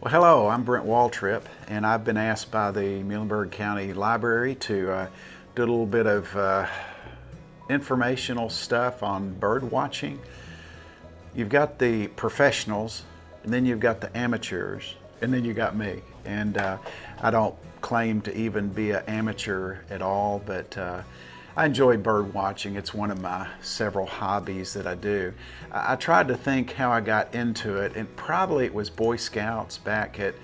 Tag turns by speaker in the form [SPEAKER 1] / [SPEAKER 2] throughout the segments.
[SPEAKER 1] Well, hello, I'm Brent Waltrip, and I've been asked by the Muhlenberg County Library to do a little bit of informational stuff on bird watching. You've got the professionals, and then you've got the amateurs, and then you got me. And I don't claim to even be an amateur at all, but I enjoy bird watching. It's one of my several hobbies that I do. I tried to think how I got into it, and probably it was Boy Scouts back at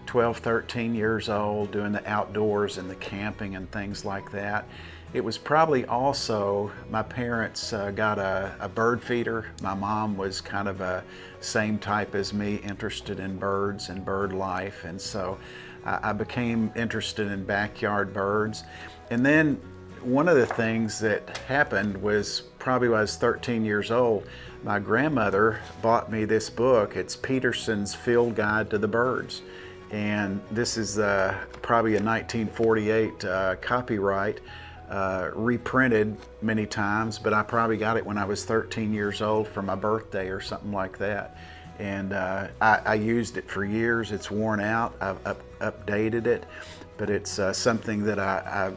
[SPEAKER 1] 12, 13 years old, doing the outdoors and the camping and things like that. It was probably also, my parents got a bird feeder. My mom was kind of a same type as me, interested in birds and bird life, and so I became interested in backyard birds. And then one of the things that happened was probably when I was 13 years old, my grandmother bought me this book. It's Peterson's Field Guide to the Birds. And this is probably a 1948 copyright, reprinted many times, but I probably got it when I was 13 years old for my birthday or something like that. And I used it for years. It's worn out. I've updated it, but it's something that I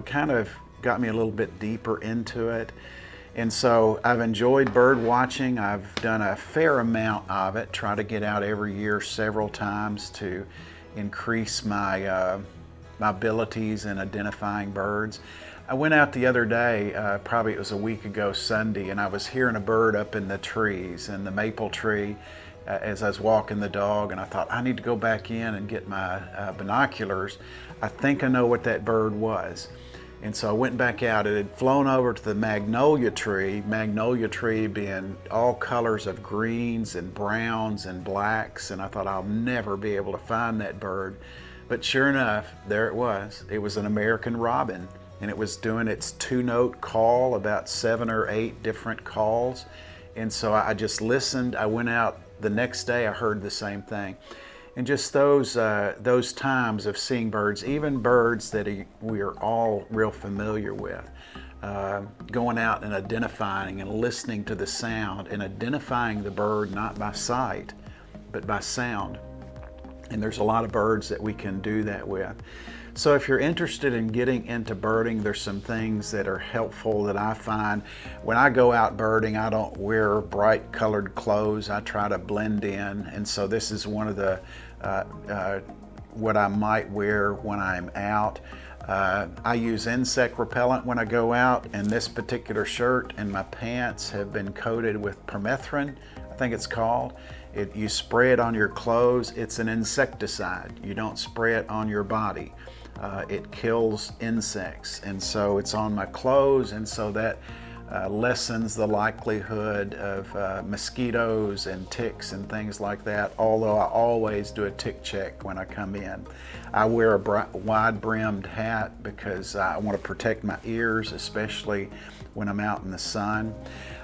[SPEAKER 1] kind of got me a little bit deeper into it. And so I've enjoyed bird watching. I've done a fair amount of it, try to get out every year several times to increase my abilities in identifying birds. I went out the other day, probably it was a week ago Sunday, and I was hearing a bird up in the trees, in the maple tree, as I was walking the dog, and I thought, I need to go back in and get my binoculars. I think I know what that bird was. And so I went back out. It had flown over to the magnolia tree being all colors of greens and browns and blacks, and I thought, I'll never be able to find that bird. But sure enough, there it was. It was an American robin, and it was doing its two-note call, about 7 or 8 different calls. And so I just listened. I went out the next day, I heard the same thing. And just those times of seeing birds, even birds that we are all real familiar with, going out and identifying and listening to the sound and identifying the bird not by sight, but by sound. And there's a lot of birds that we can do that with. So if you're interested in getting into birding, there's some things that are helpful that I find. When I go out birding, I don't wear bright colored clothes. I try to blend in. And so this is one of the, what I might wear when I'm out. I use insect repellent when I go out, and this particular shirt and my pants have been coated with permethrin, I think it's called. You spray it on your clothes. It's an insecticide. You don't spray it on your body. It kills insects, and so it's on my clothes, and so that lessens the likelihood of mosquitoes and ticks and things like that, although I always do a tick check when I come in. I wear a wide-brimmed hat because I want to protect my ears, especially when I'm out in the sun.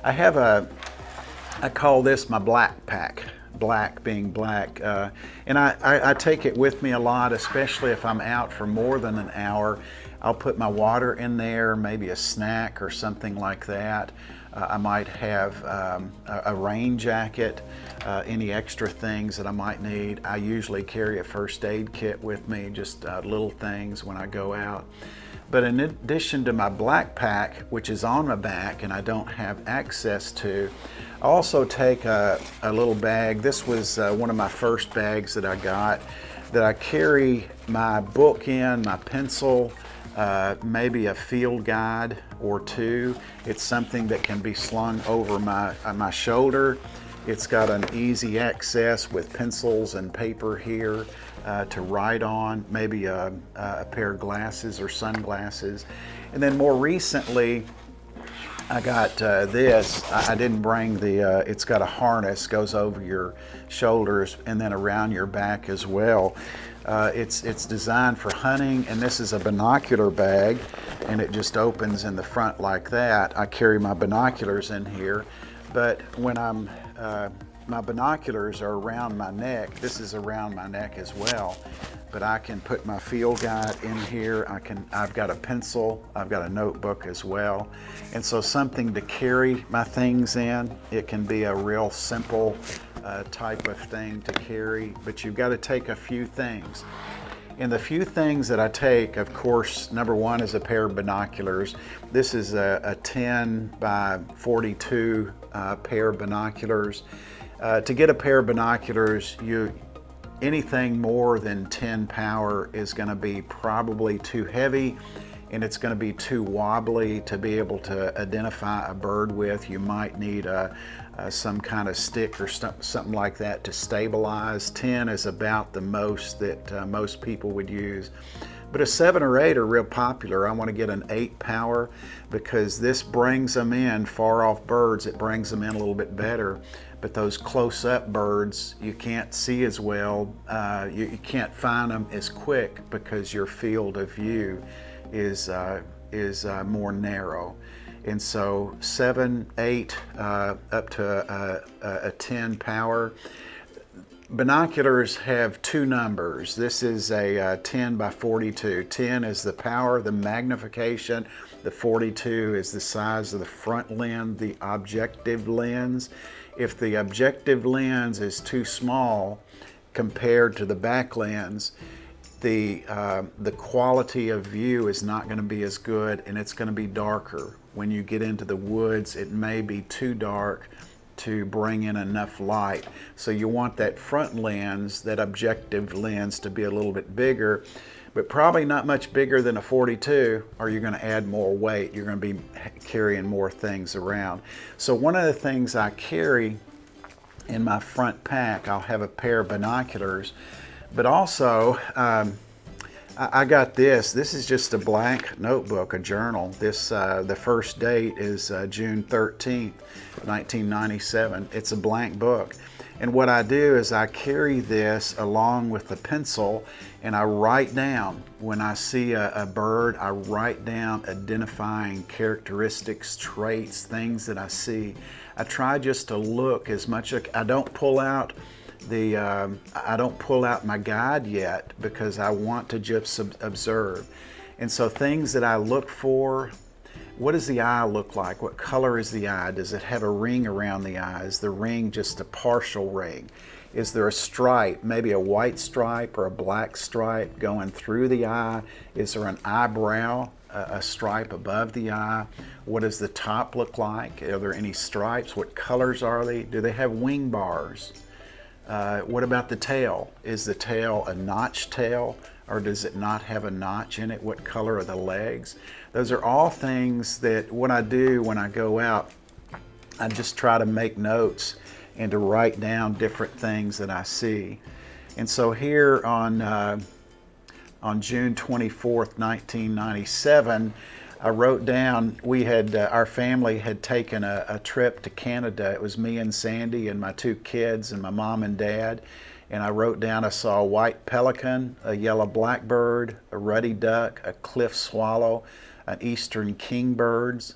[SPEAKER 1] I call this my black pack. Black being black, and I take it with me a lot, especially if I'm out for more than an hour. I'll put my water in there, maybe a snack or something like that. I might have a rain jacket, any extra things that I might need. I usually carry a first aid kit with me, just little things when I go out. But in addition to my black pack, which is on my back and I don't have access to, I also take a little bag. This was one of my first bags that I got, that I carry my book in, my pencil, maybe a field guide or two. It's something that can be slung over my shoulder. It's got an easy access with pencils and paper here to write on, maybe a pair of glasses or sunglasses. And then more recently, I got this. I didn't bring it's got a harness, goes over your shoulders and then around your back as well. It's designed for hunting, and this is a binocular bag, and it just opens in the front like that. I carry my binoculars in here, but when my binoculars are around my neck, this is around my neck as well. but I can put my field guide in here. I've got a pencil, I've got a notebook as well. And so something to carry my things in. It can be a real simple type of thing to carry, but you've got to take a few things. And the few things that I take, of course, number one is a pair of binoculars. This is a 10 by 42 pair of binoculars. To get a pair of binoculars, anything more than 10 power is going to be probably too heavy, and it's going to be too wobbly to be able to identify a bird with. You might need some kind of stick or something like that to stabilize. 10 is about the most that most people would use. But a 7 or 8 are real popular. I want to get an 8 power because this brings them in, far off birds, it brings them in a little bit better. But those close-up birds, you can't see as well. You can't find them as quick because your field of view is more narrow. And so 7, 8, up to a 10 power. Binoculars have two numbers. This is a 10 by 42. 10 is the power, the magnification. The 42 is the size of the front lens, the objective lens. If the objective lens is too small compared to the back lens, the quality of view is not going to be as good, and it's going to be darker. When you get into the woods, it may be too dark to bring in enough light. So you want that front lens, that objective lens, to be a little bit bigger, but probably not much bigger than a 42, or you're going to add more weight. You're going to be carrying more things around. So one of the things I carry in my front pack, I'll have a pair of binoculars, but also I got this. This is just a blank notebook, a journal. This the first date is June 13th, 1997. It's a blank book. And what I do is I carry this along with the pencil, and I write down. When I see a bird, I write down identifying characteristics, traits, things that I see. I try just to look as much. I don't pull out my guide yet because I want to just observe. And so things that I look for, what does the eye look like? What color is the eye? Does it have a ring around the eye? Is the ring just a partial ring? Is there a stripe, maybe a white stripe or a black stripe going through the eye? Is there an eyebrow, a stripe above the eye? What does the top look like? Are there any stripes? What colors are they? Do they have wing bars? What about the tail? Is the tail a notched tail, or does it not have a notch in it? What color are the legs? Those are all things that what I do when I go out, I just try to make notes and to write down different things that I see. And so here on June 24th, 1997, I wrote down, we had, our family had taken a trip to Canada. It was me and Sandy and my 2 kids and my mom and dad. And I wrote down, I saw a white pelican, a yellow blackbird, a ruddy duck, a cliff swallow, an eastern kingbirds.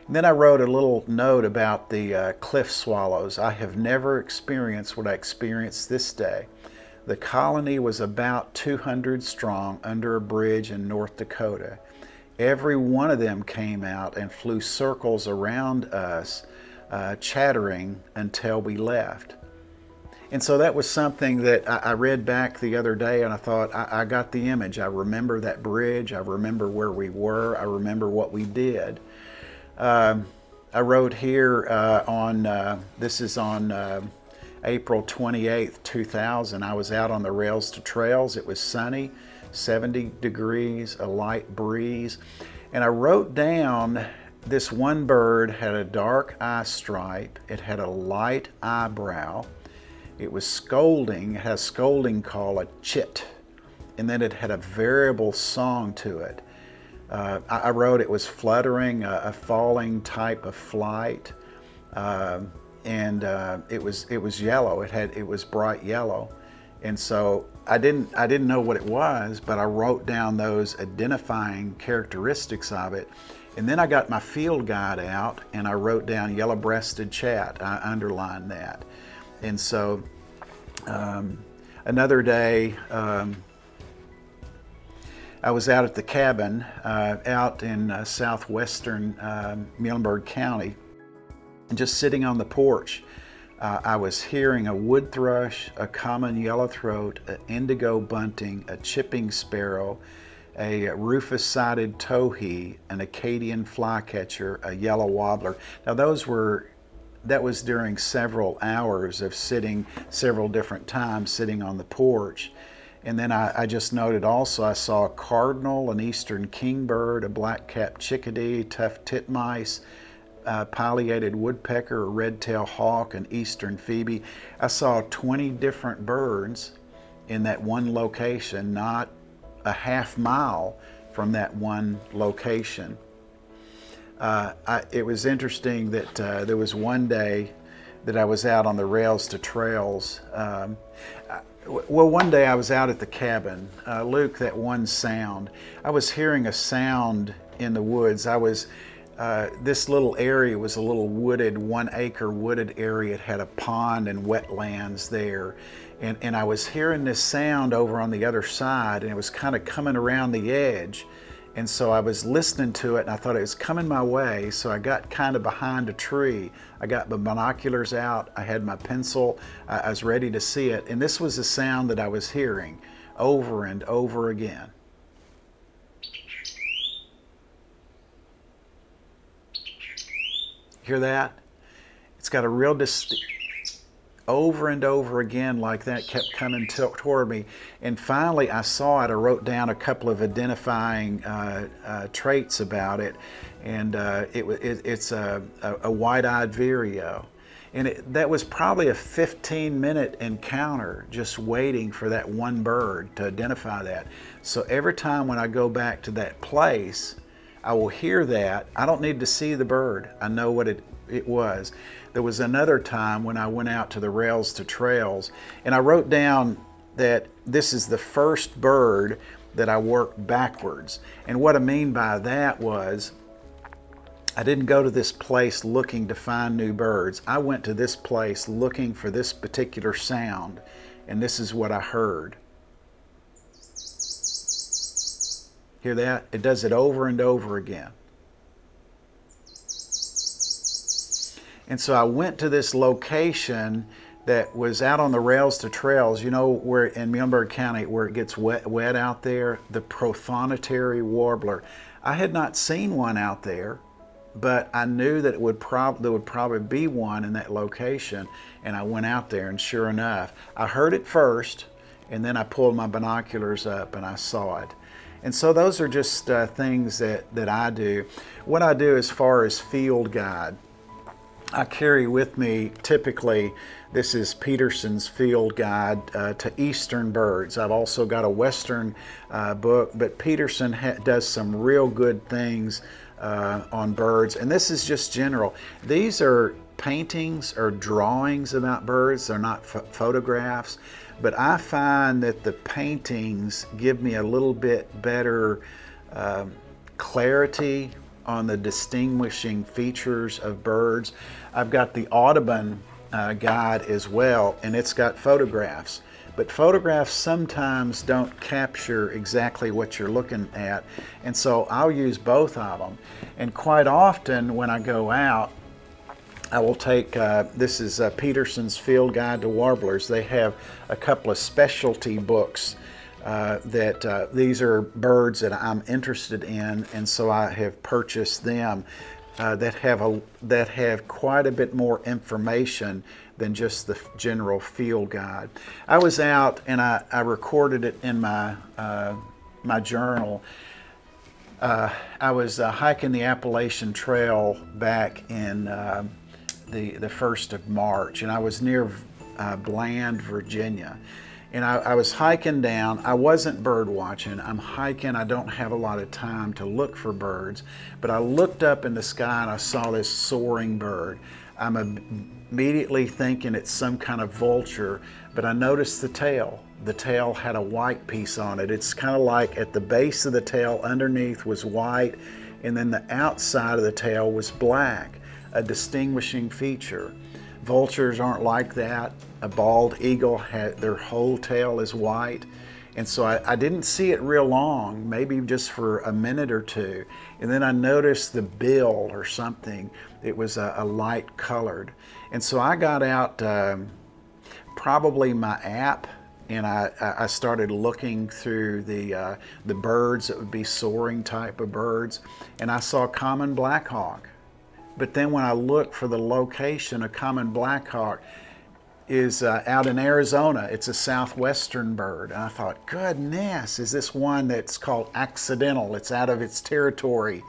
[SPEAKER 1] And then I wrote a little note about the cliff swallows. I have never experienced what I experienced this day. The colony was about 200 strong under a bridge in North Dakota. Every one of them came out and flew circles around us, chattering until we left. And so that was something that I read back the other day, and I thought, I got the image. I remember that bridge. I remember where we were. I remember what we did. I wrote here this is on April 28th, 2000. I was out on the rails to trails. It was sunny, 70 degrees, a light breeze. And I wrote down this one bird had a dark eye stripe. It had a light eyebrow. It was scolding. It had a scolding call, a chit. And then it had a variable song to it. I wrote it was fluttering, a falling type of flight. And it was yellow. It was bright yellow. And so I didn't know what it was, but I wrote down those identifying characteristics of it. And then I got my field guide out and I wrote down yellow-breasted chat. I underlined that. And so another day, I was out at the cabin out in southwestern Muhlenberg County, and just sitting on the porch. I was hearing a wood thrush, a common yellowthroat, an indigo bunting, a chipping sparrow, a rufous-sided towhee, an Acadian flycatcher, a yellow warbler. Now that was during several hours of sitting, several different times sitting on the porch. And then I just noted also I saw a cardinal, an eastern kingbird, a black-capped chickadee, tufted titmice, pileated woodpecker, a red-tailed hawk, an eastern phoebe. I saw 20 different birds in that one location, not a half mile from that one location. It was interesting that there was one day that I was out on the rails to trails. Well, one day I was out at the cabin. Luke, that one sound. I was hearing a sound in the woods. This little area was a little wooded, 1 acre wooded area. It had a pond and wetlands there. And I was hearing this sound over on the other side, and it was kind of coming around the edge. And so I was listening to it, and I thought it was coming my way, so I got kind of behind a tree. I got my binoculars out, I had my pencil, I was ready to see it, and this was the sound that I was hearing over and over again. Hear that? It's got a real over and over again like that, kept coming toward me. And finally I saw it. I wrote down a couple of identifying traits about it. And it's a white-eyed vireo. And that was probably a 15-minute encounter, just waiting for that one bird to identify that. So every time when I go back to that place, I will hear that. I don't need to see the bird. I know what it was. There was another time when I went out to the rails to trails, and I wrote down that this is the first bird that I worked backwards. And what I mean by that was, I didn't go to this place looking to find new birds. I went to this place looking for this particular sound, and this is what I heard. Hear that? It does it over and over again. And so I went to this location that was out on the rails to trails, you know, where in Muhlenberg County where it gets wet out there, the prothonotary warbler. I had not seen one out there, but I knew that there would probably be one in that location, and I went out there, and sure enough, I heard it first, and then I pulled my binoculars up and I saw it. And so those are just things that I do. What I do as far as field guide, I carry with me, typically, this is Peterson's Field Guide to Eastern Birds. I've also got a Western book, but Peterson does some real good things on birds, and this is just general. These are paintings or drawings about birds. They're not photographs, but I find that the paintings give me a little bit better clarity on the distinguishing features of birds. I've got the Audubon guide as well, and it's got photographs. But photographs sometimes don't capture exactly what you're looking at, and so I'll use both of them. And quite often when I go out, I will take, this is Peterson's Field Guide to Warblers. They have a couple of specialty books that these are birds that I'm interested in, and so I have purchased them that have quite a bit more information than just the general field guide. I was out and I recorded it in my my journal. I was hiking the Appalachian Trail back in the 1st of March, and I was near Bland, Virginia. And I was hiking down. I wasn't bird watching. I'm hiking. I don't have a lot of time to look for birds. But I looked up in the sky and I saw this soaring bird. I'm immediately thinking it's some kind of vulture, but I noticed the tail. The tail had a white piece on it. It's kind of like at the base of the tail underneath was white, and then the outside of the tail was black, a distinguishing feature. Vultures aren't like that. A bald eagle, their whole tail is white. And so I didn't see it real long, maybe just for a minute or two. And then I noticed the bill or something. It was a light colored. And so I got out probably my app, and I started looking through the birds that would be soaring type of birds, and I saw common blackhawk. But then when I looked for the location of common blackhawk, is out in Arizona. It's a southwestern bird. And I thought, goodness, is this one that's called accidental? It's out of its territory.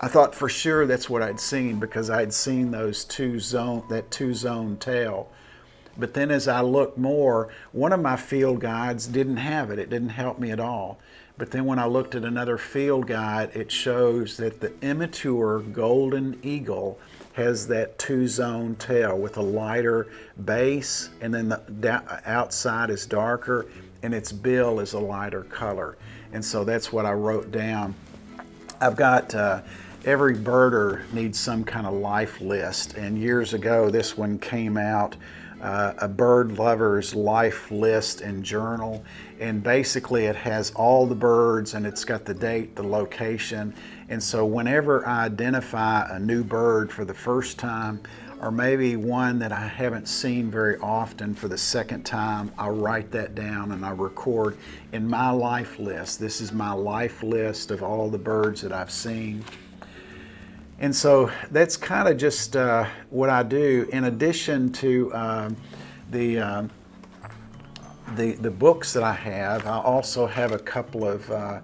[SPEAKER 1] I thought for sure that's what I'd seen, because I'd seen that two-zone tail. But then as I looked more, one of my field guides didn't have it. It didn't help me at all. But then when I looked at another field guide, it shows that the immature golden eagle has that two-zone tail with a lighter base, and then the outside is darker, and its bill is a lighter color. And so that's what I wrote down. I've got every birder needs some kind of life list, and years ago this one came out, a bird lover's life list and journal, and basically it has all the birds, and it's got the date, the location. And so whenever I identify a new bird for the first time, or maybe one that I haven't seen very often for the second time, I'll write that down and I record in my life list. This is my life list of all the birds that I've seen. And so that's kind of just what I do. In addition to the books that I have, I also have a couple of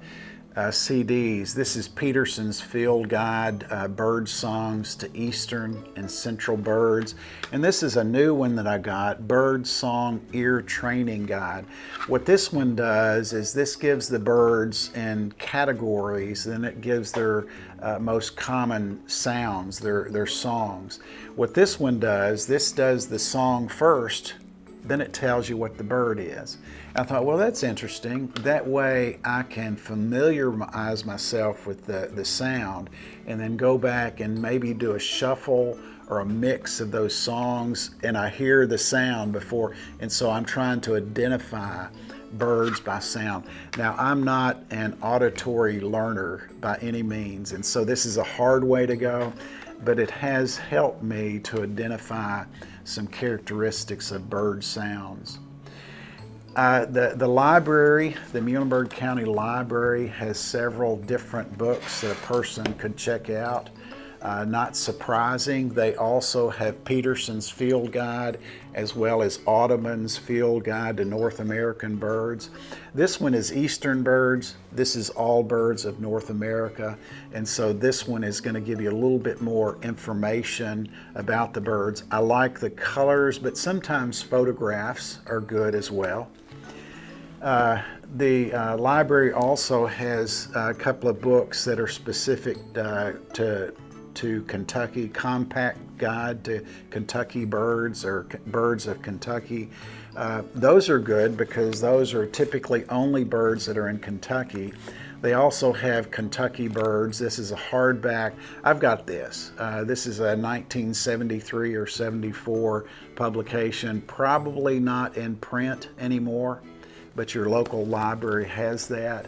[SPEAKER 1] CDs. This is Peterson's Field Guide, Bird Songs to Eastern and Central Birds. And this is a new one that I got, Bird Song Ear Training Guide. What this one does is this gives the birds in categories, then it gives their most common sounds, their songs. What this one does, this does the song first, then it tells you what the bird is. I thought, well, that's interesting. That way I can familiarize myself with the sound, and then go back and maybe do a shuffle or a mix of those songs, and I hear the sound before, and so I'm trying to identify birds by sound. Now, I'm not an auditory learner by any means, and so this is a hard way to go, but it has helped me to identify some characteristics of bird sounds. The library, the Muhlenberg County Library, has several different books that a person could check out. Not surprising, they also have Peterson's Field Guide as well as Audubon's Field Guide to North American Birds. This one is Eastern birds. This is all birds of North America. And so this one is going to give you a little bit more information about the birds. I like the colors, but sometimes photographs are good as well. The library also has a couple of books that are specific to Kentucky, Compact Guide to Kentucky Birds, or Birds of Kentucky. Those are good because those are typically only birds that are in Kentucky. They also have Kentucky Birds. This is a hardback. I've got this. This is a 1973 or 74 publication, probably not in print anymore, but your local library has that.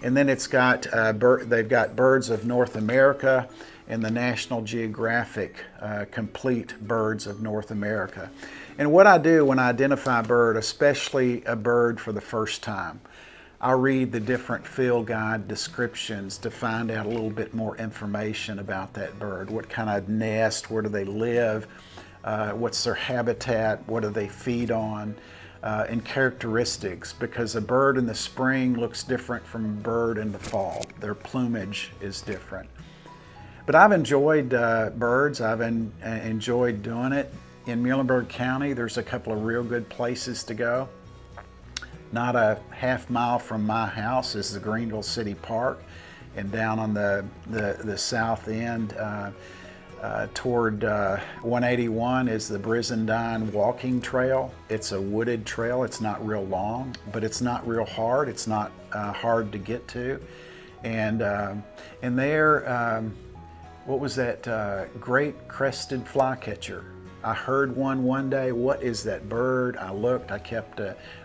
[SPEAKER 1] And then it's got, they've got Birds of North America and the National Geographic Complete Birds of North America. And what I do when I identify a bird, especially a bird for the first time, I'll read the different field guide descriptions to find out a little bit more information about that bird. What kind of nest, where do they live, what's their habitat, what do they feed on, and characteristics, because a bird in the spring looks different from a bird in the fall. Their plumage is different. But I've enjoyed birds. I've enjoyed doing it. In Muhlenberg County, there's a couple of real good places to go. Not a half mile from my house is the Greenville City Park, and down on the south end toward 181 is the Brizendine Walking Trail. It's a wooded trail. It's not real long, but it's not real hard. It's not hard to get to. And there, what was that great crested flycatcher? I heard one day. What is that bird? I looked, I kept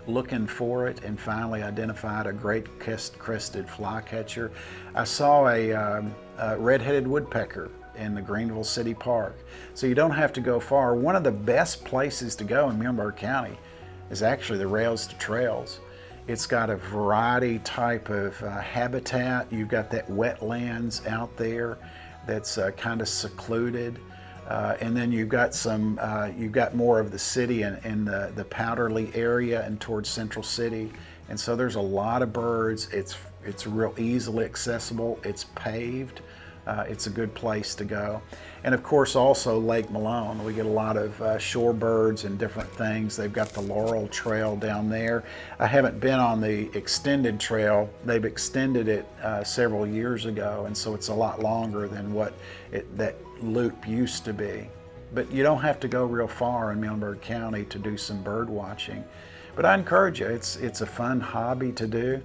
[SPEAKER 1] looking for it, and finally identified a great crested flycatcher. I saw a red-headed woodpecker in the Greenville City Park. So you don't have to go far. One of the best places to go in Muhlenberg County is actually the Rails to Trails. It's got a variety type of habitat. You've got that wetlands out there that's kind of secluded. And then you've got more of the city and the Powderly area and towards Central City. And so there's a lot of birds. It's real easily accessible. It's paved. It's a good place to go. And of course also Lake Malone. We get a lot of shorebirds and different things. They've got the Laurel Trail down there. I haven't been on the extended trail. They've extended it several years ago, and so it's a lot longer than what that loop used to be. But you don't have to go real far in Muhlenberg County to do some bird watching. But I encourage you, it's a fun hobby to do,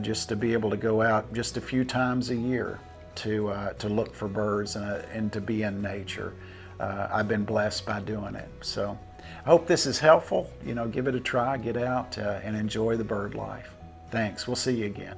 [SPEAKER 1] just to be able to go out just a few times a year to look for birds and to be in nature. I've been blessed by doing it. So I hope this is helpful. Give it a try, get out and enjoy the bird life. Thanks. We'll see you again.